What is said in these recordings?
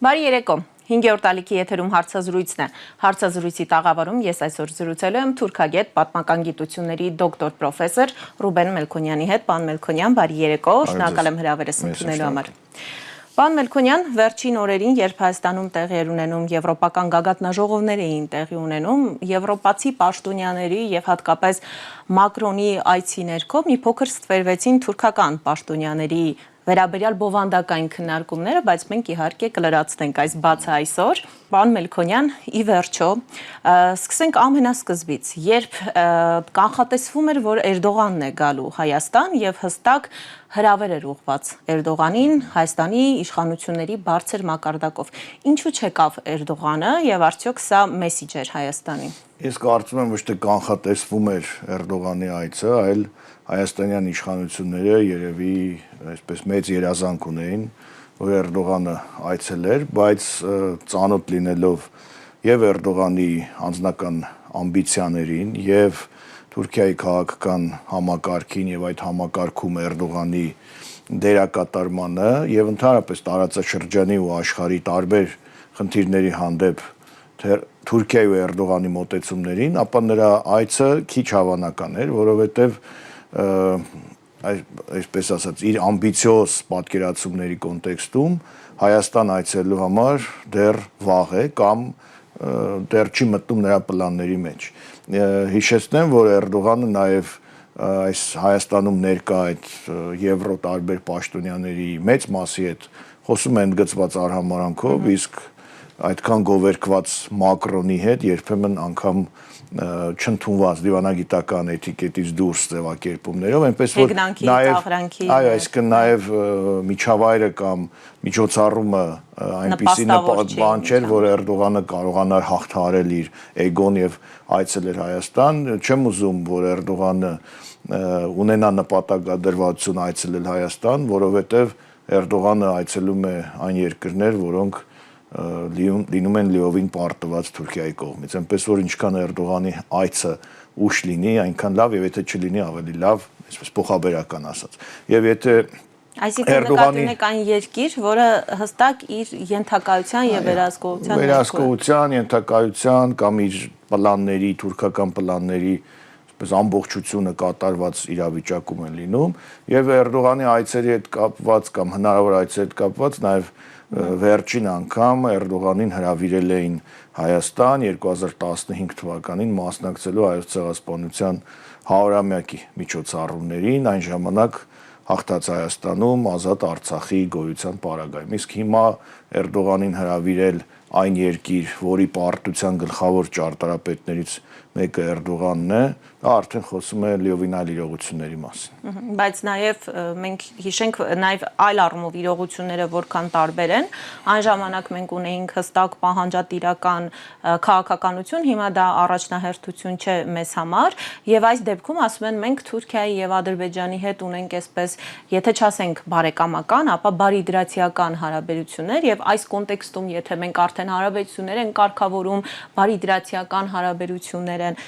Բարի երեկո, 5-րդ ալիքի եթերում հարցազրույցն է, հարցազրույցի տաղավարում ես այսօր զրուցել եմ թուրքագետ պատմական գիտությունների դոկտոր պրոֆեսոր Ռուբեն Մելքոնյանի հետ, պարոն Մելքոնյան, բարի երեկո, շնորհակալ եմ հրավերս ընդունելու համար։ Պարոն Մելքոնյան, վերջին օրերին, երբ Հայաստանում տեղի էր ունենում եվրոպական գագաթնաժողովներ էին տեղի ունենում, եվրոպացի պաշտոնյաների եւ հատկապես Մակրոնի այցի ներքո մի փոքր ստվերվեցին թուրքական պաշտոնյաների վերաբերյալ բովանդակային քննարկումները, բայց մենք իհարկե կլրացնենք այս բացը այսօր։ Պարոն Մելքոնյան, ի վերջո, սկսենք ամենասկզբից, երբ կանխատեսվում էր, որ Էրդողանն է գալու Հայաստան եւ հստակ հրավեր էր ուղղված Էրդողանին, Հայաստանի իշխանությունների բարձր մակարդակով։ Ինչու չեկավ Էրդողանը եւ արդյոք սա մեսիջ էր Հայաստանին։ Ես կարծում եմ, ոչ թե կանխատեսվում էր Էրդողանի այցը, այլ հայաստանյան իշխանությունները երևի այսպես մեծ երազանք ունեին, որ Էրդողանը այցելեր, բայց ծանոթ լինելով եւ Էրդողանի անձնական ամբիցիաներին եւ Թուրքիայի քաղաքական համակարգին եւ այդ համակարգում Էրդողանի դերակատարմանը եւ ընդհանրապես տարածաշրջանի ու աշխարհի տարբեր խնդիրների հանդեպ Թուրքիայի ու Էրդողանի մոտեցումներին, ապա նրա այցը քիչ հավանական էր, որովհետեւ այսպես ասած իր ամբիցիոզ պատկերացումների կոնտեքստում Հայաստան այցելու համար դեռ վաղ է կամ դեռ չի մտնում նրա պլանների մեջ։ Հիշեցնեմ, որ Էրդողանը նաև այս Հայաստանում ներկա այդ եվրո տարբեր պաշտոնյաների մեծ մասի հետ խոսում են ընդգծված արհամարհանքով, իսկ այդքան գովերքված Մակրոնի հետ երբեմն անգամ չընդունված դիվանագիտական էտիկետից դուրս ձևակերպումներով, այնպես որ նաև այո, այսինքն նաև միջավայրը կամ միջոցառումը այնպիսի բան չէր, որ Էրդողանը կարողանար հաղթահարել իր էգոն եւ այցելեր Հայաստան, չեմ ուզում, որ Էրդողանը ունենա նպատակադրվածություն այցելել Հայաստան, որովհետեւ Էրդողանը այցելում է այն երկրներ, որոնք լինում են լիովին պարտված Թուրքիայի կողմից, այնպես որ ինչքան Էրդողանի այցը ուշ լինի, այնքան լավ եւ եթե չլինի ավելի լավ, այսպես փոխաբերական ասած։ Եվ եթե Այսինքն նկատի ունեք այն երկիր, որը հստակ իր ենթակայության եւ վերահսկողության, ենթակայության կամ իր պլանների, թուրքական պլանների այսպես ամբողջությունը կատարված իրավիճակում են լինում եւ Էրդողանի այցերի հետ կապված կամ հնարավոր այցերի հետ կապված նաեւ վերջին անգամ Էրդողանին հրավիրել էին Հայաստան 2015 թվականին մասնակցելու Հայոց ցեղասպանության 100-ամյակի միջոցառումներին, այն ժամանակ հաղթած Հայաստանում ազատ Արցախի գոյության պարագայում։ Իսկ հիմա Էրդողանին հրավիրել այն երկիր, որի պարտության գլխավոր ճարտարապետներից մեկը Էրդողանն է, դա արդեն խոսում է լիովին այլ իրողությունների մասին։ Բայց նաև մենք հիշենք նաև այլ առումով իրողությունները որքան տարբեր են, այն ժամանակ մենք ունեինք հստակ պահանջատիրական քաղաքականություն, հիմա դա առաջնահերթություն չէ մեզ համար, եւ այս դեպքում ասում են մենք Թուրքիայի եւ Ադրբեջանի հետ ունենք այսպես, եթե չասենք բարեկամական, ապա բարիդրացիական հարաբերություններ եւ այս կոնտեքստում եթե մենք արդեն հարաբերություններ են կարգավորում, բարիդրացիական հարաբերություններ են,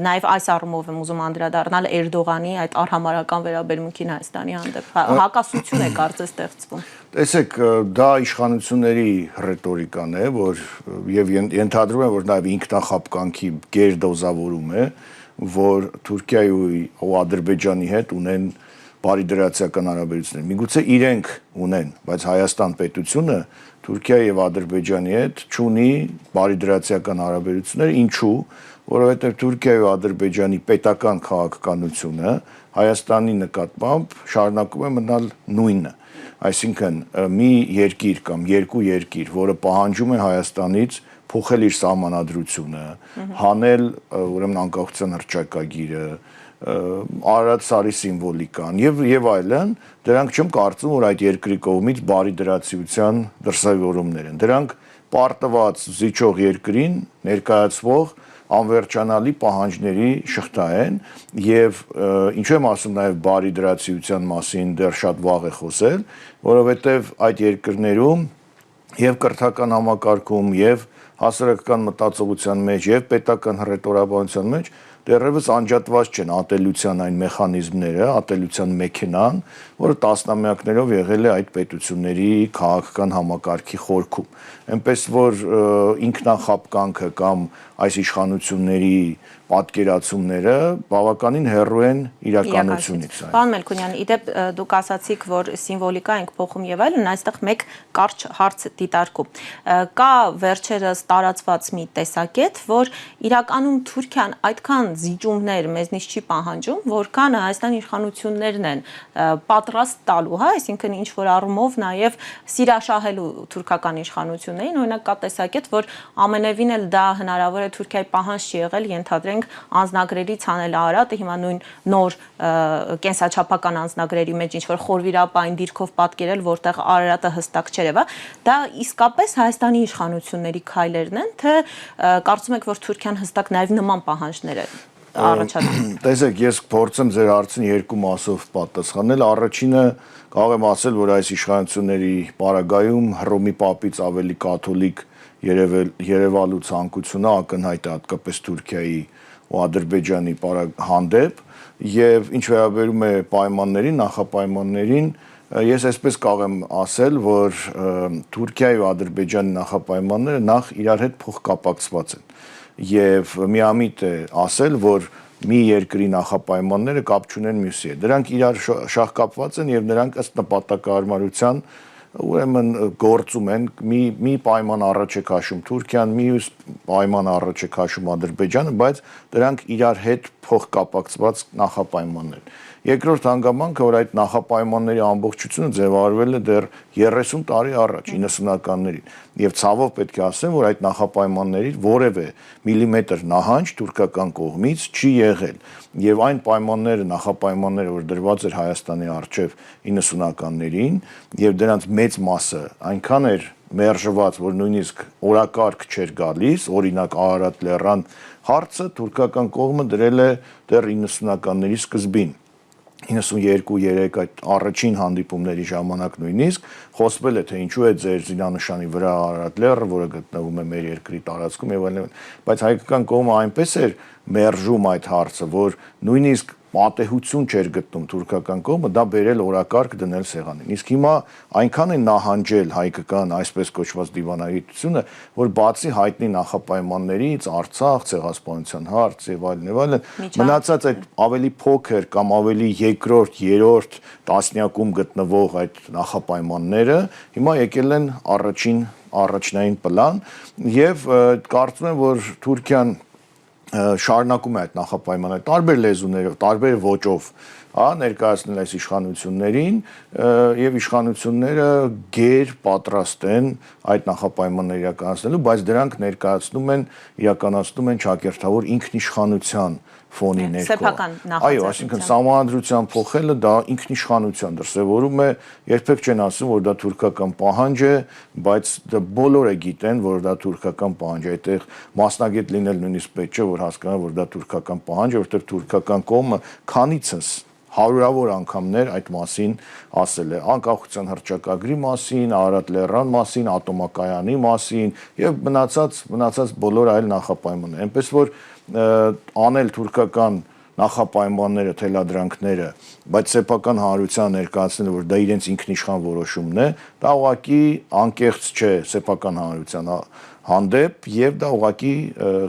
նաև այս առումով եմ ուզում անդրադառնալ Էրդողանի այդ արհամարհական վերաբերմունքին Հայաստանի հանդեպ, հակասություն է կարծես ստեղծվում։ Տեսեք, դա իշխանությունների ռետորիկան է, որ եւ ենթադրում եմ, որ նաև ինքնախապկանքի գերդոզավորում է, որ Թուրքիայի ու Ադրբեջանի հետ ունեն բարիդրացիական հարաբերություններ։ Միգուցե իրենք ունեն, բայց Հայաստան պետությունը Թուրքիայի եւ Ադրբեջանի հետ չունի բարիդրացիական հարաբերություններ, ինչու՞, որովհետեւ Թուրքիայի ու Ադրբեջանի պետական քաղաքականությունը Հայաստանի նկատմամբ շարունակում է մնալ նույնը։ Այսինքն մի երկիր կամ երկու երկիր, որը պահանջում է Հայաստանից փոխել իր սահմանադրությունը, հանել ուրեմն անկախության հռչակագիրը, Արարատ սիմվոլիկան եւ այլն, դրանք չեմ կարծում, որ այդ երկրի կողմից բարիդրացիության դրսևորումներ են։ Դրանք պարտված զիջող երկրին ներկայացվող անվերջանալի պահանջների շղթա են եւ ինչու եմ ասում նաեւ բարիդրացիության մասին դեռ շատ վաղ է խոսել, որովհետեւ այդ երկրներում եւ կրթական համակարգում եւ հասարակական մտածողության մեջ եւ պետական հռետորաբանության մեջ դեռևս անջատված չեն ատելության այն մեխանիզմները, ատելության մեքենան, որը տասնամյակներով եղել է այդ պետությունների քաղաքական համակարգի խորքում։ Այնպես որ ինքնախապկանքը կամ այս իշխանությունների պատկերացումները բավականին հեռու են իրականությունից։ Պարոն Մելքոնյան, իդեպ դուք ասացիք, որ սիմվոլիկա ենք փոխում եւ այլն, այստեղ մեկ կարճ հարց դիտարկում։ Կա վերջերս տարածված մի տեսակետ, որ իրականում Թուրքիան այդքան զիջումներ մեզնից չի պահանջում, որքան Հայաստանի իշխանություններն են պատրաստ տալու, հա, այսինքն ինչ որ առումով նաեւ սիրաշահելու թուրքական իշխանություններին, օրինակ կա տեսակետ, որ ամենևին էլ դա հնարավոր է Թուրքիայի պահանջ չի եղել, ենթադրենք անձնագրերից անել Արարատը, հիմա նույն նոր կենսաչափական անձնագրերի մեջ ինչ որ խորվիրապային դիրքով պատկերել, որտեղ Արարատը հստակ չէ, դա իսկապես Հայաստանի իշխանությունների քայլերն են, թե կարծում եք, որ Թուրքիան հստակ նաև նման պահանջներ է առաջադրում։ Տեսեք, ես փորձեմ ձեր հարցին երկու մասով պատասխանել։ Առաջինը կարող եմ ասել, որ այս իշխանությունների պարագայում Հռոմի պապից ավելի կաթոլիկ երևալու ցանկությունը ակնհայտ է հատկապես Թուրքիայի ու Ադրբեջանի հանդեպ, եւ ինչ վերաբերում է պայմաններին, նախապայմաններին, ես այսպես կարող եմ ասել, որ Թուրքիայի ու Ադրբեջանի նախապայմանները նախ իրար հետ փոխկապակցված են եւ միամիտ է ասել, որ մի երկրի նախապայմանները կապ չունեն մյուսի հետ։ Դրանք իրար շահկապված են եւ նրանք ըստ նպատակահարմարության ուրեմն գործում են, մի պայման առաջ է քաշում Թուրքիան, մյուս պայման առաջ է քաշում Ադրբեջանը, բայց դրանք իրար հետ փոխկապակցված նախապայմաններ են։ Երկրորդ հանգամանքը, որ այդ նախապայմանների ամբողջությունը ձևավորվել է դեռ 30 տարի առաջ, 90-ականներին, եւ ցավով պետք է ասեմ, որ այդ նախապայմանների որևէ միլիմետր նահանջ թուրքական կողմից չի եղել, եւ այն պայմանները, նախապայմանները, որ դրված էր Հայաստանի առջև 90-ականներին, եւ դրանց մեծ մասը այնքան էր մերժված, որ նույնիսկ օրակարգ չէր գալիս, օրինակ Արարատ լեռան հարցը թուրքական կողմը դրել է դեռ 90-ականների սկզբին 92-3 այդ առաջին հանդիպումների ժամանակ նույնիսկ խոսվել է, թե ինչու է ձեր զինանշանի վրա Արարատ լեռը, որը գտնվում է մեր երկրի տարածքում եւ այլն, բայց հայկական կողմը այնպես էր մերժում այդ հարցը, որ նույնիսկ պատեհություն չէր գտնում թուրքական կողմը դա բերել օրակարգ դնել սեղանին։ Իսկ հիմա այնքան է նահանջել հայկական այսպես կոչված դիվանագիտությունը, որ բացի հայտնի նախապայմաններից Արցախ, ցեղասպանության հարց եւ այլն, մնացած այդ ավելի փոքր կամ ավելի երկրորդ, երրորդ տասնյակում գտնվող այդ նախապայմանները հիմա եկել են առաջնային պլան եւ կարծում եմ, որ Թուրքիան շարունակում է այդ նախապայմանները տարբեր լեզուներով, տարբեր ոճով, ներկայացնել այս իշխանություններին եւ իշխանությունները գեր պատրաստ են այդ նախապայմանները իրականացնելու, բայց դրանք իրականացնում են ճակերտավոր ինքնիշխանության ֆոնի ներքո։ Այո, այսինքն սահմանադրության փոխելը դա ինքնիշխանության դրսևորում է, երբեք չեն ասում, որ դա թուրքական պահանջ է, բայց դա բոլորը գիտեն, որ դա թուրքական պահանջ է, այդտեղ մասնագետ լինել նույնիսկ պետք չէ, որ հասկանա, որ դա թուրքական պահանջ է, որովհետև թուրքական կողմը քանիցս հարյուրավոր անգամներ այդ մասին ասել է, անկախության հռչակագրի մասին, Արարատ լեռան մասին, ատոմակայանի մասին եւ մնացած բոլոր այլ նախապայմաններ։ Այնպես որ անել թուրքական նախապայմանները, թելադրանքները, բայց սեփական հանրության ներկայացնելը, որ դա իրենց ինքնիշխան որոշումն է, դա ուղղակի անկեղծ չէ սեփական հանրության հանդեպ եւ դա ուղղակի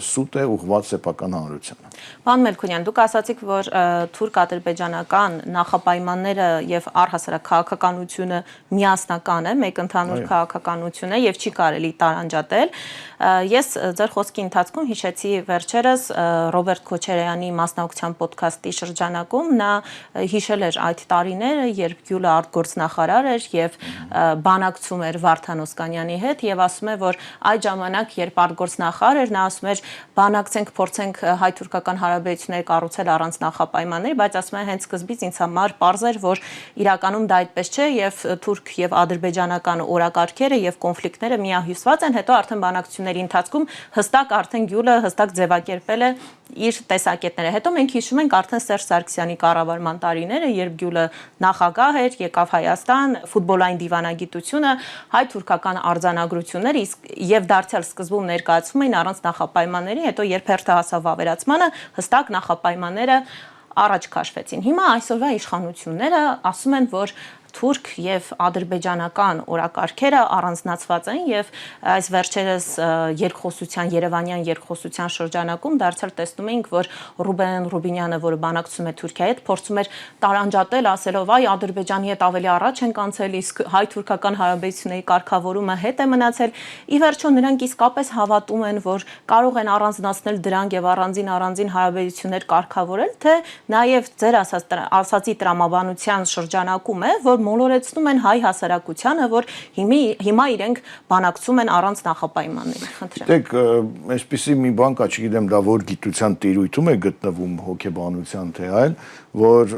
սուտ է ուղղված սեփական հանրությանը։ Պարոն Մելքոնյան, դուք ասացիք, որ թուրք-ադրբեջանական նախապայմանները եւ առհասարակ քաղաքականությունը միասնական է, մեկ ընդհանուր քաղաքականություն է եւ չի կարելի տարանջատել։ Ես ձեր խոսքի ընթացքում հիշեցի վերջերս Ռոբերտ Քոչարյանի մասնակցության ոդքասթի շրջանակում նա հիշել էր այդ տարիները, երբ Գյուլը արտգործնախարար էր եւ բանակցում էր Վարդան Օսկանյանի հետ եւ ասում է, որ այդ ժամանակ, երբ արտգործնախարար էր, նա ասում էր բանակցենք, փորձենք հայ-թուրքական հարաբերություններ կառուցել առանց նախապայմանների, բայց ասում է հենց սկզբից ինձ համար պարզ էր, որ իրականում դա այդպես չէ եւ թուրք եւ ադրբեջանական օրակարգերը եւ կոնֆլիկտները միահյուսված են, հետո արդեն բանակցությունների ընթացքում հստակ արդեն Գյուլը հստակ ձևակերպել է իր տեսակետները։ Հետո մենք հիշում ենք արդեն Սերժ Սարգսյանի կառավարման տարիները, երբ Գյուլը նախագահ էր, եկավ Հայաստան, ֆուտբոլային դիվանագիտությունը, հայ-թուրքական արձանագրությունները եւ դարձյալ սկզբում ներկայացվում էին առանց նախապայմանների, հետո երբ հերթը հասավ վավերացմանը, հստակ նախապայմանները առաջ քաշվեցին։ Հիմա այսօրվա իշխանությունները ասում են, որ թուրք եւ ադրբեջանական օրակարգերը առանձնացված են եւ այս վերջերս երկխոսության Երևանյան երկխոսության շրջանակում դարձյալ տեսնում էինք, որ Ռուբեն Ռուբինյանը, որը բանակցում է Թուրքիայի հետ, փորձում էր տարանջատել, ասելով՝ «Այ Ադրբեջանի հետ ավելի առաջ են անցել, իսկ հայ-թուրքական հարաբերությունների կարգավորումը հետ է մնացել»։ Ի վերջո նրանք իսկապես հավատում են, որ կարող են առանձնացնել դրանք եւ առանձին հարաբերություններ կարգավորել, թե նաեւ ձեր ասացի տրամաբանության շրջանակում է, որ մոլորեցնում են հայ հասարակությանը, որ հիմա իրենք բանակցում են առանց նախապայմանների։ Խնդրեմ։ Դեք, այսպեսի մի բան կա, չգիտեմ դա որ գիտության տիրույթում է գտնվում հոգեբանության թե այլ, որ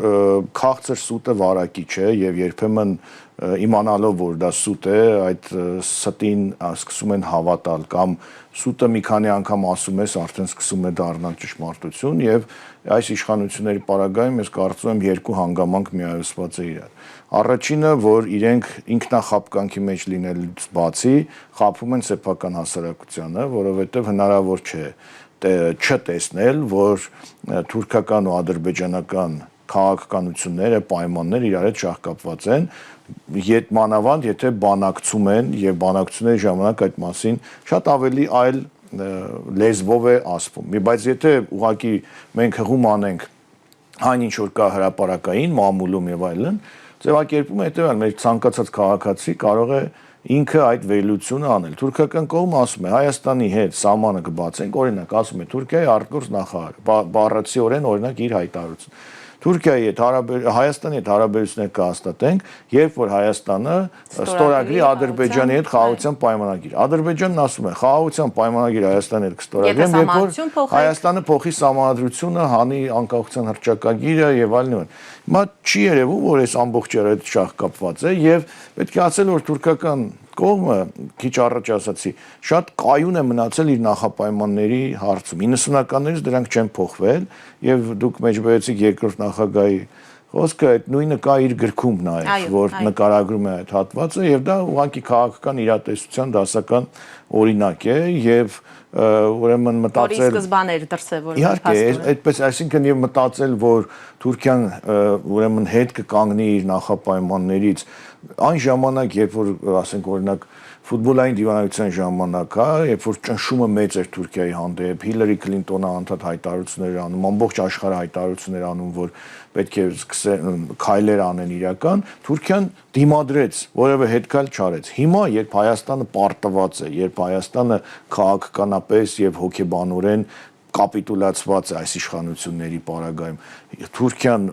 քաղցր սուտը վարակիչ է եւ երբեմն իմանալով որ դա սուտ է, այդ ստին սկսում են հավատալ կամ սուտը մի քանի անգամ ասում ես, արդեն սկսում է դառնալ ճշմարտություն եւ այս իշխանությունների պարագայում ես կարծում եմ երկու հանգամանք միայնացված է իրար։ Առաջինը, որ իրենք ինքնախապկանքի մեջ լինելուց բացի խափում են սեփական հասարակությանը, որովհետեւ հնարավոր չէ չտեսնել, որ թուրքական ու ադրբեջանական քաղաքականությունները, պայմանները իրար հետ շահկապված են, մանավանդ եթե բանակցում են եւ բանակցությունների ժամանակ այդ մասին շատ ավելի այլ լեզվով է ասվում։ Բայց եթե ուղղակի մենք հղում անենք այն ինչ որ կա հրապարակային մամուլում եւ այլն, ձևակերպումը հետեւյալ մեր ցանկացած քաղաքացի կարող է ինքը այդ վերլուծությունը անել։ Թուրքական կողմը ասում է Հայաստանի հետ սահմանը կբացենք, օրինակ ասում է Թուրքիայի արտգործ նախարարը, բառացիորեն օրինակ իր հայտարարությունը։ Թուրքիայի հետ Հայաստանի հետ հարաբերություններ կհաստատենք, երբ որ Հայաստանը ստորագրի Ադրբեջանի հետ խաղաղության պայմանագիր։ Ադրբեջանն ասում է խաղաղության պայմանագիր Հայաստանի հետ կստորագրեմ, երբ որ Հայաստանը փոխի սահմանադրությունը, հանի անկախության հռչակագիրը եւ այլն։ Հիմա չի երևում, որ այս ամբողջը այդ շահկապված է եւ պետք է ասել, որ թուրքական կողմը քիչ առաջ ասացի, շատ կայուն է մնացել իր նախապայմանների հարցում։ 90-ականներից դրանք չեն փոխվել եւ դուք մեջբերեցիք երկրորդ նախագահի խոսքը, այդ նույնը կա իր գրքում նաեւ, որ նկարագրում է այդ հատվածը եւ դա ուղղակի քաղաքական իրատեսության դասական օրինակ է եւ ուրեմն մտածել Որի սկզբան էր դրսևորվում։ Իհարկե, այդպես, այսինքն եւ մտածել, որ Թուրքիան ուրեմն հետ կկանգնի իր նախապայմաններից այն ժամանակ, երբ որ ասենք օրինակ ֆուտբոլային դիվանագիտության ժամանակ, երբ որ ճնշումը մեծ էր Թուրքիայի հանդեպ, Հիլարի Քլինտոնը անդադ հայտարարություններ անում, ամբողջ աշխարհը հայտարարություններ անում, որ պետք է սկսեն քայլեր անեն իրական, Թուրքիան դիմադրեց, որևէ հետքայլ չարեց։ Հիմա, երբ Հայաստանը պարտված է, երբ Հայաստանը քաղաքականապես եւ հոգեբանորեն կապիտուլացված է այս իշխանությունների պարագայում, Թուրքիան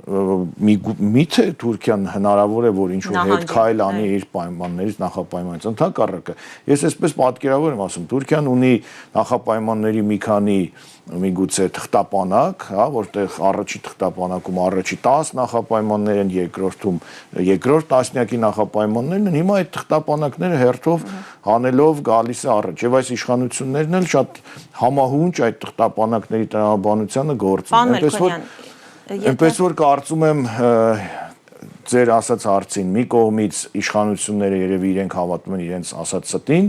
միթե Թուրքիան հնարավոր է որ ինչ-որ հետ քայլ անի իր պայմաններից նախապայմաններից, ընդհակառակը ես այսպես պատկերավոր եմ ասում, Թուրքիան ունի նախապայմանների մի քանի միգուցե թղթապանակ, հա, որտեղ առաջի թղթապանակում առաջի 10 նախապայմաններ են, երկրորդում երկրորդ տասնյակի նախապայմաններն են, հիմա այդ թղթապանակները հերթով հանելով գալիս է առաջ եւ այս իշխանություններն էլ շատ համահունչ այդ թղթապանակների տրամաբանությանը գործում, այնպես որ կարծում եմ ձեր ասած հարցին մի կողմից իշխանությունները երևի իրենք հավատում են իրենց ասած ստին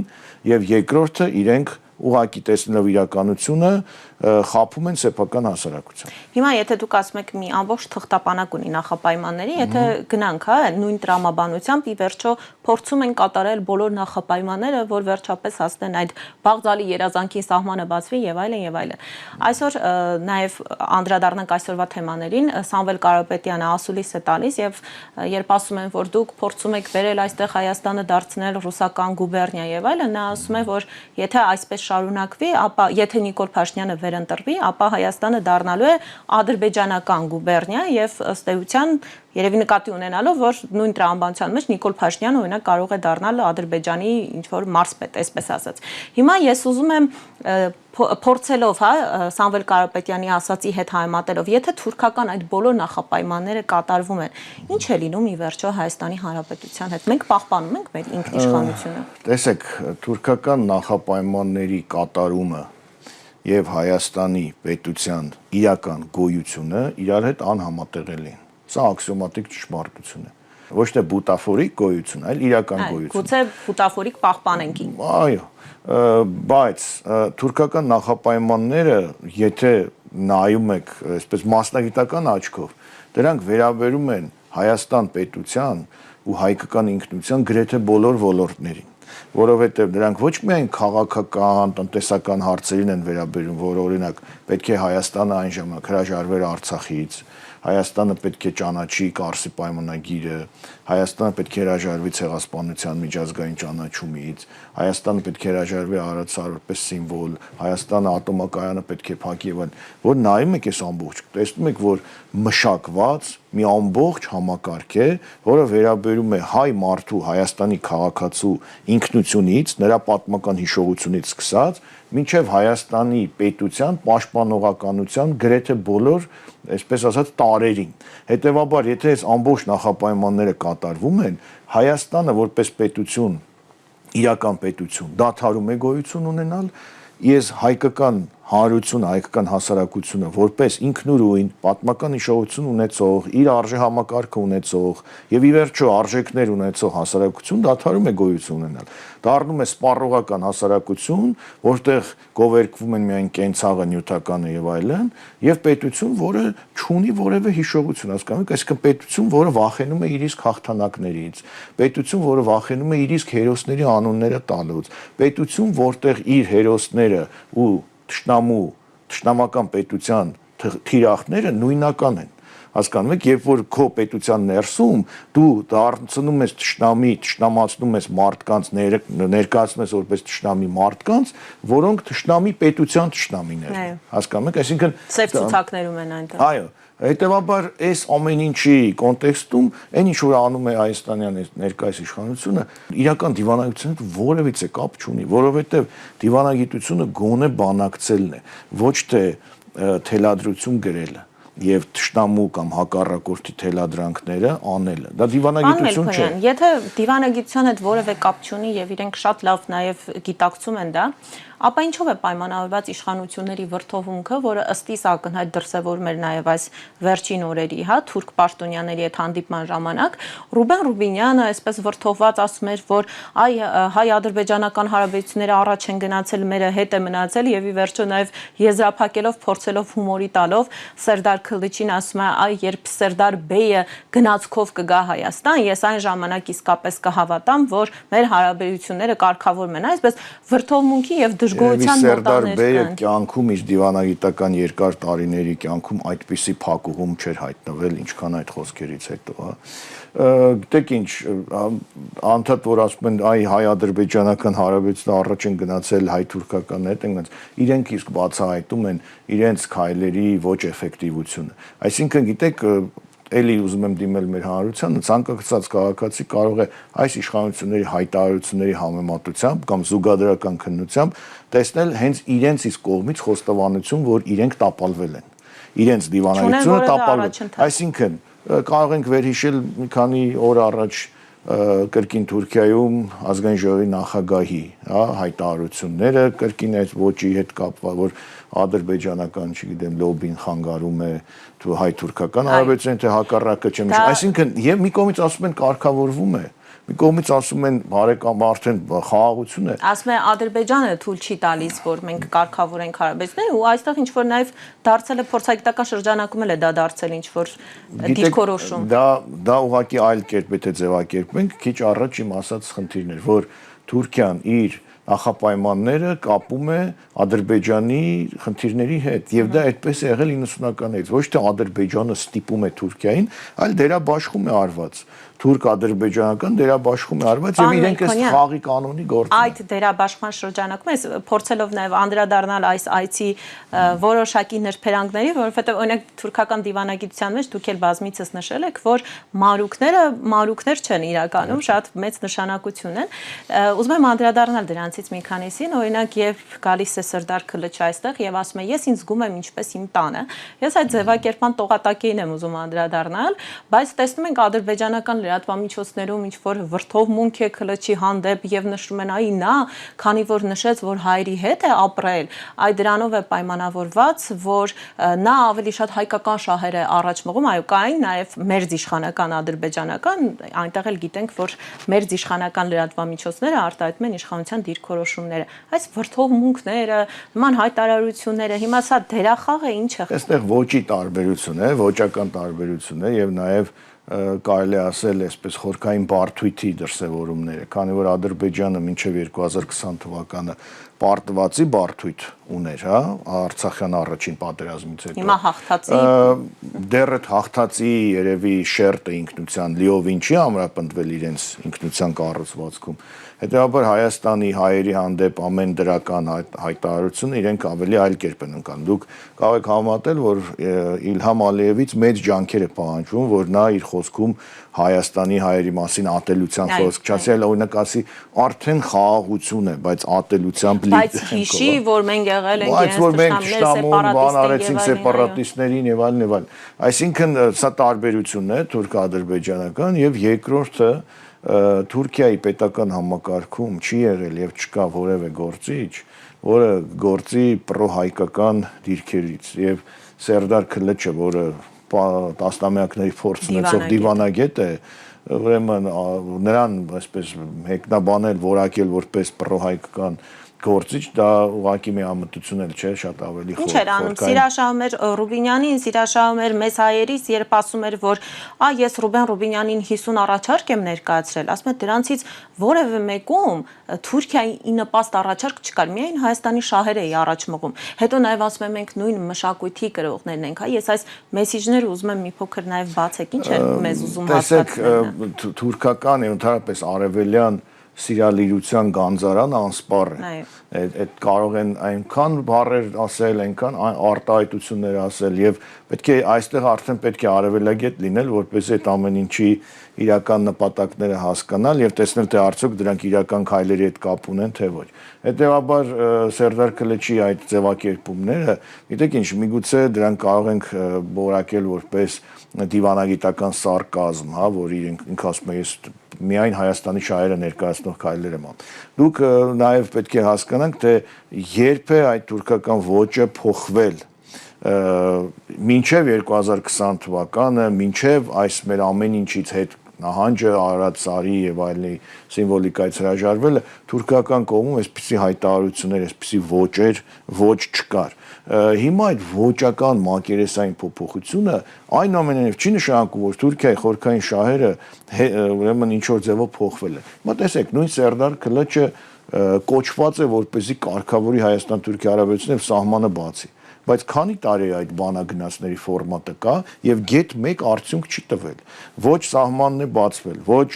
եւ երկրորդը իրենք ուղղակի տեսնելով իրականությունը խափում են սեփական հասարակության։ Հիմա եթե դուք ասում եք մի ամբողջ թղթապանակ ունի նախապայմանների, եթե գնանք, հա, նույն տրամաբանությամբ ի վերջո փորձում են կատարել բոլոր նախապայմանները, որ վերջապես հասնեն այդ բաղձալի երազանքի սահմանը բացվի եւ այլն եւ այլն։ Այսօր նաեւ անդրադառնանք այսօրվա թեմաներին, Սամվել Կարապետյանը ասուլիս է տալիս եւ երբ ասում են, որ դուք փորձում եք վերել այստեղ Հայաստանը դարձնել ռուսական գուբերնիա եւ այլն, նա ասում է, որ եթե այսպես շարունակվի, ապա եթե Նիկոլ Փաշինյանը վերընտրվի, ապա Հայաստանը դառնալու է ադրբեջանական գուբերնիա եւ ըստ էության երևի նկատի ունենալով, որ նույն տրամաբանության մեջ Նիկոլ Փաշինյանը օրինակ կարող է դառնալ Ադրբեջանի ինչ-որ մարզպետ, այսպես ասած։ Հիմա ես ուզում եմ փորձելով, հա, Սամվել Կարապետյանի ասացի հետ համեմատելով, եթե թուրքական այդ բոլոր նախապայմանները կատարվում են, ինչ է լինում ի վերջո Հայաստանի Հանրապետության հետ։ Մենք պահպանում ենք մեր ինքնիշխանությունը։ Տեսեք, թուրքական նախապայմանների կատարումը եւ Հայաստանի պետության իրական գոյությունը իրար հետ անհամատեղելի են։ Սա աքսիոմատիկ ճշմարտություն է։ Ոչ թե բուտաֆորիկ գոյություն, այլ իրական գոյություն։ Գուցե բուտաֆորիկ պահպանենք։ Այո, բայց թուրքական նախապայմանները, եթե նայում եք այսպես մասնագիտական աչքով, դրանք վերաբերում են Հայաստան պետության ու հայկական ինքնության գրեթե բոլոր ոլորտներին, որովհետև դրանք ոչ միայն քաղաքական, տնտեսական հարցերին են վերաբերում, որ օրինակ պետք է Հայաստանը այն ժամանակ հրաժարվեր Արցախից, Հայաստանը պետք է ճանաչի Կարսի պայմանագիրը, Հայաստանը պետք է հրաժարվի ցեղասպանության միջազգային ճանաչումից, Հայաստանը պետք է հրաժարվի Արարատը որպես սիմվոլ, Հայաստանը ատոմակայանը պետք է փակի եւ այլն, որ նայում եք այս ամբողջ, տեսնում եք, որ մշակված մի ամբողջ համակարգ է, որը վերաբերում է հայ մարդու Հայաստանի քաղաքացու ինքնությունից, նրա պատմական հիշողությունից սկսած, մինչև Հայաստանի պետության պաշտպանողականության գրեթե բոլոր, այսպես ասած, տարերին։ Հետևաբար, եթե այս ամբողջ նախապայմանները կատարվում են, Հայաստանը որպես պետություն, իրական պետություն, դադարում է գոյություն ունենալ, ես հայկական հանրությունը, հայկական հասարակությունը որպես ինքնուրույն պատմական հիշողություն ունեցող, իր արժե համակարգը ունեցող եւ ի վերջո արժեքներ ունեցող հասարակություն դադարում է գոյություն ունենալ։ Դառնում է սպառողական հասարակություն, որտեղ գովերգվում են միայն կենցաղը, նյութականը եւ այլն, եւ պետություն, որը չունի որևէ հիշողություն, հասկանում եք, այսինքն պետություն, որը վախենում է իր իսկ հաղթանակներից, պետություն, որը վախենում է իր իսկ հերոսների անունները տալուց, պետություն, որտեղ իր հերոսները ու թշնամական պետության թիրախները նույնական են, հասկանում եք, երբ որ քո պետության ներսում դու դարձնում ես թշնամի, թշնամացնում ես մարդկանց, ներկայացնում ես որպես թշնամի մարդկանց, որոնք թշնամի պետության թշնամիներ են, հասկանում եք, այսինքն սև ցուցակներում են այնտեղ։ Այո, հետևաբար այս ամեն ինչի կոնտեքստում այն ինչ որ անում է հայաստանյան ներկայիս իշխանությունը, իրական դիվանագիտությունը որևիցե կապ չունի, որովհետև դիվանագիտությունը գոնե բանակցելն է, ոչ թե թելադրություն գրելը եւ թշնամու կամ հակառակորդի թելադրանքները անելը։ Դա դիվանագիտություն չէ։ Եթե դիվանագիտության հետ որևէ կապ չունի եւ իրենք շատ լավ նաեւ գիտակցում են դա, ապա ինչով է պայմանավորված իշխանությունների վրթովմունքը, որը ըստ իս ակնհայտ դրսևորում էր նաև այս վերջին օրերի, թուրք պաշտոնյաների հետ հանդիպման ժամանակ, Ռուբեն Ռուբինյանը այսպես վրթովված ասում էր, որ հայ-ադրբեջանական հարաբերությունները առաջ են գնացել, մերը հետ է մնացել եւ ի վերջո նաև եզրափակելով, փորձելով հումորի տալով Սերդար Քլիչին ասում է, երբ Սերդար Բեյը գնացքով կգա Հայաստան, ես այն ժամանակ իսկապես կհավատամ, որ մեր հարաբերությունները կարգավորվում են, այսպես վրթովմունքի եւ դժգոհության Սերդար Բեյը կյանքում իր դիվանագիտական երկար տարիների կյանքում այդպիսի փակուղում չէր հայտնվել, ինչքան այդ խոսքերից հետո, Գիտեք ինչ, անդադ որ ասում են, հայ-ադրբեջանական հարաբերությունները առաջ են գնացել հայ-թուրքական հետ են գնաց, իրենք իսկ բացահայտում են իրենց քայլերի ոչ էֆեկտիվությունը։ Այսինքն, գիտեք, էլի ուզում եմ դիմել մեր հանրությանը, ցանկացած քաղաքացի կարող է այս իշխանությունների հայտարարությունների համեմատությամբ կամ զուգադրական քննությամբ տեսնել հենց իրենց իսկ կողմից խոստովանություն, որ իրենք տապալվել են, իրենց դիվանագիտությունը տապալվել։ Այսինքն, կարող ենք վերհիշել մի քանի օր առաջ կրկին Թուրքիայում ազգային ժողովի նախագահի հայտարարությունները կրկին այդ ոճի հետ կապված, որ ադրբեջանական, չգիտեմ, լոբին խանգարում է հայ-թուրքական հարաբերություններին, թե հակառակը չեմ հիշում։ Այսինքն, եւ մի կողմից ասում են կարգավորվում է, մի կողմից ասում են բարեկամ արդեն խաղաղություն է։ Ասում է Ադրբեջանը թույլ չի տալիս, որ մենք կարգավորենք հարաբերությունները, ու այստեղ ինչ որ նաեւ դարձել է փորձագիտական շրջանակում էլ է դա դարձել ինչ որ դիրքորոշում։ Դա ուղղակի այլ կերպ է թե ձևակերպենք, քիչ առաջ իմ ասած խնդիրն էր, որ Թուրքիան իր նախապայմանները կապում է Ադրբեջանի խնդիրների հետ եւ դա այդպես է եղել 90-ականներից ոչ թե Ադրբեջանը ստիպում է Թուրքիային, այլ դերաբաշխում է արված թուրք-ադրբեջանական դերաբաշխում է արված եւ իրենք այս խաղի կանոնի գործում են։ Այդ դերաբաշխման շրջանակում ես փորձելով նաեւ անդրադառնալ այս այցի որոշակի նրբերանգների, որովհետեւ օրինակ թուրքական դիվանագիտության մեջ դուք էլ բազմիցս նշել եք, որ մարուկներ չեն իրականում, շատ մեծ նշանակություն են։ Ուզում եմ անդրադառնալ դրանցից մի քանիսին, օրինակ եւ գալիս է Սերդար Քլիչը այստեղ եւ ասում է ես ինձ զգում եմ ինչպես իմ տանը։ Ես այդ ձևակերպման տողատակին եմ ուզում անդրադառնալ, բայց տեսնում ենք ադրբեջանական լրատվամիջոցներում ինչ որ վրթովմունք է Քլիչի հանդեպ եւ նշում են այ նա, քանի որ նշեց, որ հայրի հետ է ապրել, այ դրանով է պայմանավորված, որ նա ավելի շատ հայկական շահեր է առաջ մղում, այո, կային նաեւ մերձիշխանական ադրբեջանական, այնտեղ էլ գիտենք, որ մերձիշխանական լրատվամիջոցները արտահայտում են իշխանության դիրքորոշում։ դիրքորոշումները, այս վրդովմունքները, նման հայտարարությունները, հիմա սա դերախաղ է, ինչ է։ Այստեղ ոճի տարբերություն է, ոճական տարբերություն է եւ նաեւ կարելի ասել այսպես խորքային բարդույթի դրսևորումները, քանի որ Ադրբեջանը մինչև 2020 թվականը պարտվածի բարդույթ ուներ, հա, Արցախյան առաջին պատերազմից հետո։ Հիմա հաղթածի դեռ այդ հաղթածի երևի շերտը ինքնության լիովին չի ամրապնդվել իրենց ինքնության կառուցվածքում։ Հետևաբար Հայաստանի հայերի հանդեպ ամեն դրական հայտարարությունը իրենք ավելի այլ կերպ են ընկան։ Դուք կարող եք համատել, որ Իլհամ Ալիևից մեծ ջանքեր է պահանջվում, որ նա իր խոսքում Հայաստանի հայերի մասին ատելության խոսք չասի, այլ օրինակ ասի արդեն խաղաղություն է, բայց ատելությամբ լի։ Բայց հիշի, որ մենք եղել ենք Բայց որ մենք շտամում բան արեցինք սեպարատիստներին եւ այլն եւ այլն։ Այսինքն սա տարբերությունն է թուրք-ադրբեջանական եւ երկրորդը Թուրքիայի պետական համակարգում չի եղել եւ չկա որևէ գործիչ, որը գործի պրոհայկական դիրքերից եւ Սերդար Քլեչը, որը տասնամյակների փորձ ունեցող դիվանագետ է, ուրեմն նրան այսպես հեգնաբանել, որակել որպես պրոհայկական գործիչ, դա ուղղակի մի ամտություն էլ չէ, շատ ավելի Ինչ էր անում, սիրաշահում էր Ռուբինյանին, սիրաշահում էր մեզ հայերից, երբ ասում էր, որ ես Ռուբեն Ռուբինյանին 50 առաջարկ եմ ներկայացրել, ասում է դրանցից որևէ մեկում Թուրքիայի ի նպաստ առաջարկ չկար, միայն Հայաստանի շահերը էի առաջ մղում։ Հետո նաև ասում եմ մենք նույն մշակույթի կրողներն ենք, հա, ես այս մեսիջները ուզում եմ մի փոքր նաև բացեք, ինչ է մեզ ուզում հասկացնել։ Տեսեք, թուրքական եւ ընդհանրապես արևելյան սիրալիրության գանձարան անսպառ է։ Այդ կարող են այնքան բառեր ասել, այնքան արտահայտություններ ասել եւ պետք է այստեղ արդեն պետք է արևելագետ լինել, որպեսզի այդ ամեն ինչի իրական նպատակները հասկանալ եւ տեսնել թե արդյոք դրանք իրական քայլերի հետ կապ ունեն թե ոչ։ Հետեւաբար Սերդար Քլեչի այդ ձևակերպումները, գիտեք ինչ, միգուցե դրանք կարող ենք որակել որպես դիվանագիտական սարկազմ, հա, որ ինքը ասում է ես միայն Հայաստանի շահերը ներկայացնող քայլեր եմ անում։ Դուք նաև պետք է հասկանանք, թե երբ է այդ թուրքական ոճը փոխվել մինչև 2020 թվականը, մինչև այս մեր ամեն ինչից հետ նահանջը, Արարատ սարի եւ այլնի սիմվոլիկայից հրաժարվելը թուրքական կողմում այսպիսի հայտարարություններ, այսպիսի ոչ չկար։ Հիմա այդ ոճական մակերեսային փոփոխությունը այնուամենայնիվ չի նշանակում, որ Թուրքիայի խորքային շահերը ուրեմն ինչ որ ձևով փոխվել են։ Հիմա տեսեք, նույն Սերդար Քլեչը կոչված է որպեսզի կարգավորի Հայաստան-Թուրքիա հարաբերությունները սահմանը բացի։ Բայց քանի տարի է այդ բանագնացների ֆորմատը կա եւ գետ 1 արդյունք չի տվել։ Ոչ սահմանն է բացվել, ոչ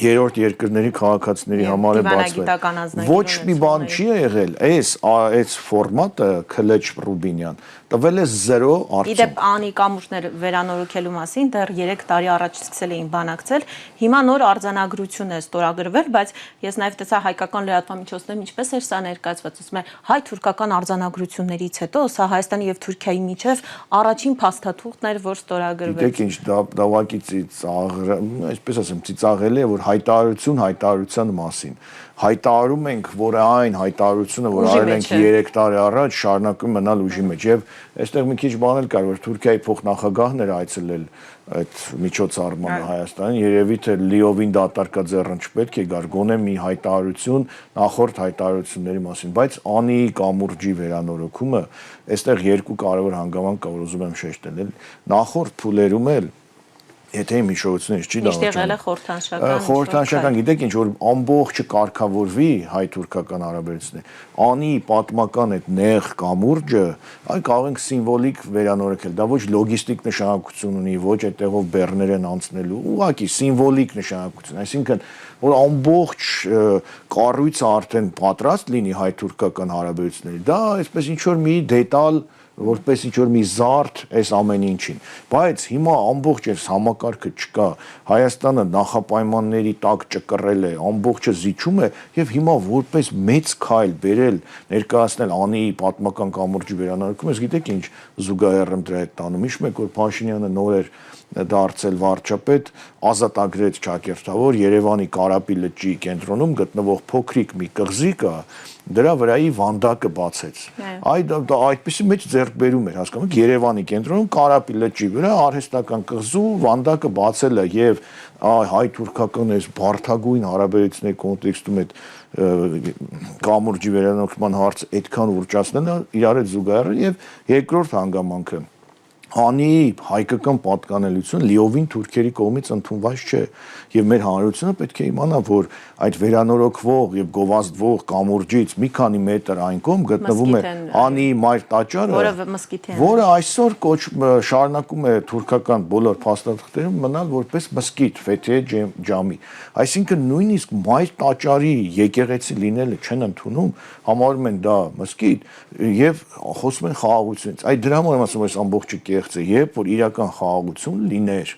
երրորդ երկրների քաղաքացիների համար է բացվել։ Ոչ մի բան չի եղել, այս ֆորմատը Քլեչ Ռուբինյան տվել է 0 արդյունք։ Իդեպ անի կամուրջներ վերանորոգելու մասին դեռ 3 տարի առաջ սկսել էին բանակցել, հիմա նոր արձանագրություն է ստորագրվել, բայց ես նաև տեսա հայկական լրատվամիջոցներում ինչպես էր սա ներկայացված, ասում է հայ-թուրքական արձանագրություններից հետո սա Հայաստանի եւ Թուրքիայի միջև առաջին փաստաթուղթն էր, որ ստորագրվեց։ Գիտեք ինչ, դա ուղղակի այսպես ասեմ, ծիծաղելի է, որ հայտարարության մասին հայտարարում ենք, որ այն հայտարարությունը, որ արել ենք 3 տարի առաջ, շարունակում մնալ ուժի մեջ եւ այստեղ մի քիչ բան էլ կար, որ Թուրքիայի փոխնախագահն էր այցելել այդ միջոցառմանը Հայաստանին, երևի թե լիովին դատարկաձեռն չպետք է գար, գոնե մի հայտարարություն նախորդ հայտարարությունների մասին, բայց անի կամուրջի վերանորոգումը, այստեղ երկու կարևոր հանգամանք կա, որ ուզում եմ շեշտել, նախորդ փուլերում էլ եթե իմ հիշողությունից չի դավաճանում։ Խորհրդանշական, գիտեք ինչ, որ ամբողջը կարգավորվի հայ-թուրքական հարաբերությունները, անի պատմական այդ նեղ կամուրջը, այն կարող ենք սիմվոլիկ վերանորոգել, դա ոչ լոգիստիկ նշանակություն ունի, ոչ այդտեղով բեռներ են անցնելու, ուղղակի սիմվոլիկ նշանակություն, այսինքն որ ամբողջ կառույցը արդեն պատրաստ լինի հայ-թուրքական հարաբերությունների, դա այսպես ինչ որ մի դետալ որպես ինչ-որ մի զարդ այս ամեն ինչին, բայց հիմա ամբողջ այս համակարգը չկա, Հայաստանը նախապայմանների տակ ճկռել է, ամբողջը զիջում է եւ հիմա որպես մեծ քայլ բերել, ներկայացնել անի պատմական կամուրջի վերանորոգումը, ես գիտեք ինչ զուգահեռ եմ դրա հետ տանում, հիշում եք որ Փաշինյանը նոր էր դարձել վարչապետ, ազատագրեց ճակերտավոր Երևանի Կարապի լճի կենտրոնում գտնվող փոքրիկ մի կղզի կա, դրա վրայի վանդակը բացեց։ Դա այդպիսի մեծ ձեռքբերում էր, հասկանում եք, Երևանի կենտրոնում Կարապի լճի վրա արհեստական կղզու վանդակը բացելը եւ հայ-թուրքական այս բարդագույն հարաբերությունների կոնտեքստում այդ կամուրջի վերանորոգման հարցը այդքան ուռճացնելը իրար հետ զուգահեռ եւ երկրորդ հանգամանքը Անի հայկական պատկանելություն լիովին թուրքերի կողմից ընդունված չէ եւ մեր հանրությունը պետք է իմանա, որ այդ վերանորոգվող եւ գովազդվող կամուրջից մի քանի մետր այն կողմ գտնվում է Անի մայր տաճարը, որը այսօր շարունակում է թուրքական բոլոր փաստաթղթերում մնալ որպես մզկիթ, Ֆեթիե ջամի։ Այսինքն նույնիսկ մայր տաճարի եկեղեցի լինելը չեն ընդունում, համարում են դա մզկիթ եւ խոսում են խաղաղությունից։ Այդ դրա համար եմ ասում, այս ամբողջը երբ որ իրական խաղաղություն լիներ,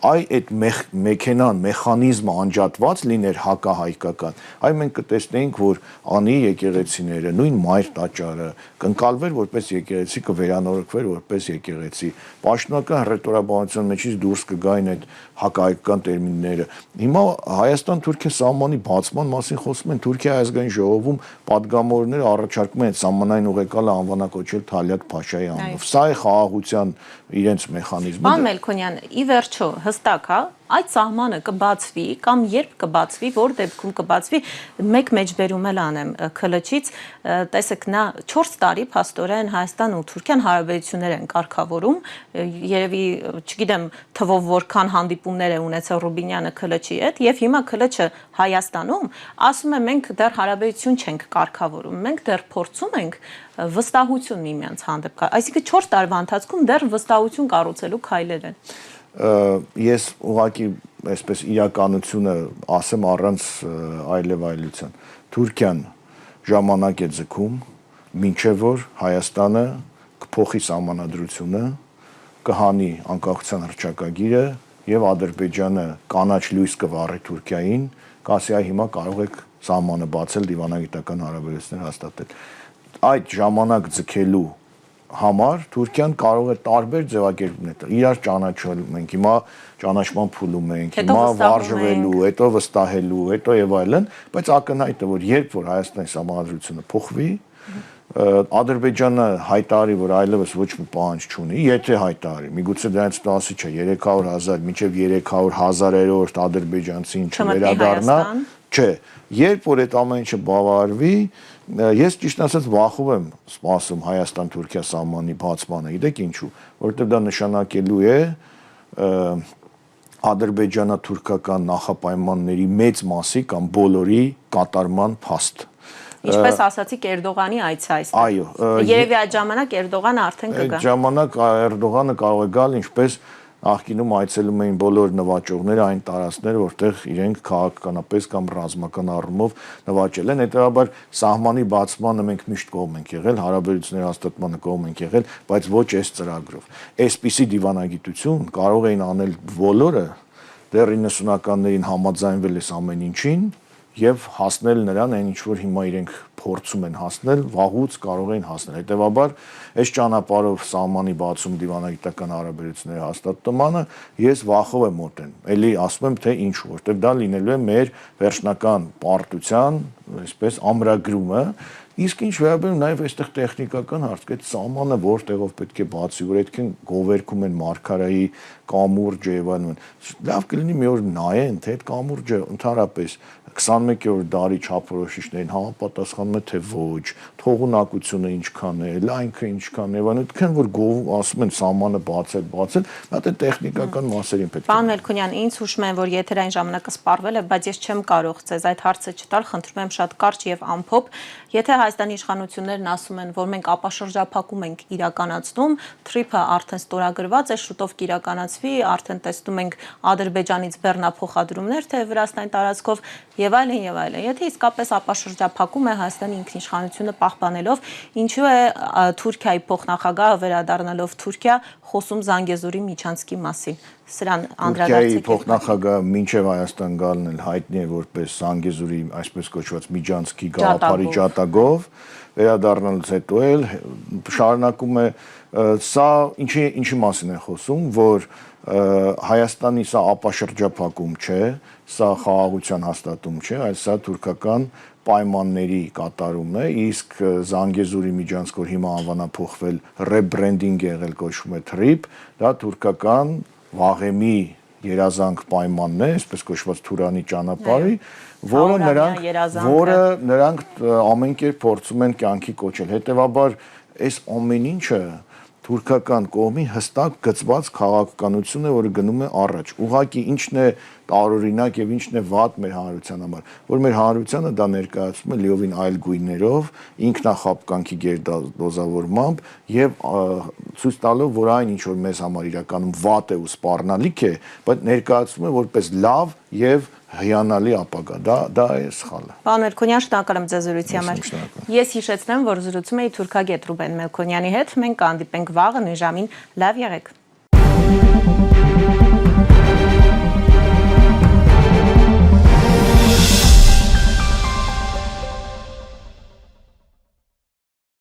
այդ մեքենան, մեխանիզմը անջատված լիներ հակահայկական, այ մենք կտեսնեինք, որ Անի եկեղեցիները, նույն մայր տաճարը կընկալվեր որպես եկեղեցի, կվերանորոգվեր որպես եկեղեցի։ Պաշտոնական հռետորաբանության մեջից դուրս կգային այդ հակահայկական տերմինները։ Հիմա Հայաստան-Թուրքիա սահմանի բացման մասին խոսում են Թուրքիայի ազգային ժողովում պատգամավորները առաջարկում են սահմանային ուղեկալը անվանակոչել Թալյատ Փաշայի անունով։ Սա է խաղաղության իրենց մեխանիզմը։ Պարոն Մելքոնյան, ի վերջո հստակ է, այդ սահմանը կբացվի կամ երբ կբացվի, որ դեպքում կբացվի, մեկ մեջբերում էլ անեմ ՔԼՉ-ից, տեսեք նա 4 տարի փաստորեն Հայաստան ու Թուրքիան հարաբերություններ են կարգավորում, երևի, չգիտեմ, թվով որքան հանդիպումներ է ունեցել Ռուբինյանը ՔԼՉ-ի հետ, եւ հիմա ՔԼՉ-ը Հայաստանում ասում է մենք դեռ հարաբերություն չենք կարգավորում, մենք դեռ փորձում ենք վստահություն միմյանց հանդեպ, այսինքն 4 տարվա ընթացքում դեռ վստահություն կառուցելու քայլեր են։ Ես ուղղակի այսպես իրականությունը ասեմ առանց այլևայլության։ Թուրքիան ժամանակ է ձգում, մինչև որ Հայաստանը կփոխի սահմանադրությունը, կհանի անկախության հռչակագիրը եւ Ադրբեջանը կանաչ լույս կվառի Թուրքիային, կասի այ հիմա կարող եք սահմանը բացել, դիվանագիտական հարաբերություններ հաստատել։ Այդ ժամանակ ձգելու համար Թուրքիան կարող է տարբեր ձևակերպումներ տալ։ Իրար ճանաչում ենք, հիմա ճանաչման փուլում ենք, հիմա վարժվելու, հետո վստահելու, հետո եւ այլն, բայց ակնհայտ է, որ երբ որ Հայաստանի սահմանադրությունը փոխվի, Ադրբեջանը հայտարարի, որ այլևս ոչ մի պահանջ չունի, եթե հայտարարի, միգուցե դրանից տասի չէ, 300,000 մինչև 300,000-րդ ադրբեջանցին չվերադառնա, չէ, երբ որ այդ ամեն ինչը բավարարվի, ես ճիշտ ասած վախում եմ սպասում Հայաստան-Թուրքիա սահմանի բացմանը, գիտեք ինչու, որովհետև դա նշանակելու է ադրբեջանա-թուրքական նախապայմանների մեծ մասի կամ բոլորի կատարման փաստ։ Ինչպես ասացիք Էրդողանի այցը այստեղ։ Այո։ Երևի այդ ժամանակ Էրդողանը արդեն կգա։ Այդ ժամանակ Էրդողանը կարող է գալ, ինչպես Նախկինում այցելում էին բոլոր նվաճողները այն տարածքները, որտեղ իրենք քաղաքականապես կամ ռազմական առումով նվաճել են, հետեւաբար սահմանի բացմանը մենք միշտ կողմ ենք եղել, հարաբերությունների հաստատմանը կողմ ենք եղել, բայց ոչ այս ծրագրով։ Այսպիսի դիվանագիտություն կարող էին անել բոլորը, դեռ 90-ականներին համաձայնվել էս ամեն ինչին եւ հասնել նրան այն ինչ որ հիմա իրենք փորձում են հասնել, վաղուց կարող են հասնել։ Հետևաբար, այս ճանապարհով սահմանի բացում դիվանագիտական հարաբերությունների հաստատմանը ես վախով եմ մոտեն։ Էլի ասում եմ, թե ինչու, որտեղ դա լինելու է մեր վերջնական պարտության, այսպես ամրագրումը, իսկ ինչ վերաբերում նաև այստեղ տեխնիկական հարց, այդ սահմանը որտեղով պետք է բացի, որ այդքան գովերքում են Մարգարայի կամուրջը եւ այլն։ Լավ կլինի մի օր նայեն, թե այդ կամուրջը ընդհանրապես 21-րդ դարի չափորոշիչներին համապատասխանում է թե ոչ, թողունակությունը ինչքան է, լայնքը ինչքան է, եւ այդքան որ ասում են սահմանը բացել, դա դե տեխնիկական մասերին պետք է։ Պարոն Մելքոնյան, ինձ հուշում եմ, որ եթերային ժամանակը սպառվել է, բայց ես չեմ կարող ձեզ այդ հարցը չտալ, խնդրում եմ շատ կարճ եւ ամփոփ։ Եթե Հայաստանի իշխանություններն ասում են, որ մենք ապաշրջափակում ենք իրականացնում, թրիփը արդեն ստորագրված է, շուտով կիրականացվի, արդեն տեսնում ենք Ադրբեջանից բեռնափոխադրումներ, թե Վրաստանի տարածքով եւ այլն եւ այլն։ Եթե իսկապես ապաշրջափակում է Հայաստանի ինքնիշխանությունը պահպանելով, ինչու է Թուրքիայի փոխնախագահը վերադառնալով Թուրքիա խոսում Զանգեզուրի միջանցքի մասին։ Սրան անդրադարձեք։ Թուրքիայի փոխնախագահը մինչև Հայաստան գալն էլ հայտնի է որպես Զանգեզուրի այսպես կոչված միջանցքի գաղափարի ջատագով, գումարով, վերադառնալուց հետո էլ շարունակում է սա ինչի մասին է խոսում, որ Հայաստանի սա ապաշրջափակում չէ, սա խաղաղության հաստատում չէ, այլ սա թուրքական պայմանների կատարումն է, իսկ Զանգեզուրի միջանցք, որ հիմա անվանափոխվել ռեբրենդինգ եղել կոչվում է TRIP, դա թուրքական վաղեմի երազանք պայմանն է, այսպես կոչված Թուրանի ճանապարհի, որը նրանք ամեն կերպ փորձում են կյանքի կոչել։ Հետևաբար այս ամեն ինչը թուրքական կողմի հստակ գծված քաղաքականություն է, որը գնում է առաջ։ Ուղղակի ինչն է տարօրինակ եւ ինչն է վատ մեր հանրության համար, որ մեր հանրությանը դա ներկայացում է լիովին այլ գույներով, ինքնախապկանքի գերդոզավորմամբ եւ ցույց տալով, որ այն ինչ որ մեզ համար իրականում վատ է ու սպառնալիք է, բայց ներկայացվում է որպես լավ եւ հիանալի ապագա, դա է սխալը։ Պարոն Մելքոնյան, շնորհակալ եմ ձեզ զրույցի համար։ Ես հիշեցնեմ, որ զրուցում էի թուրքագետ Ռուբեն Մելքոնյանի հետ, մենք կհանդիպենք վաղը նույն ժամին, լավ եղեք։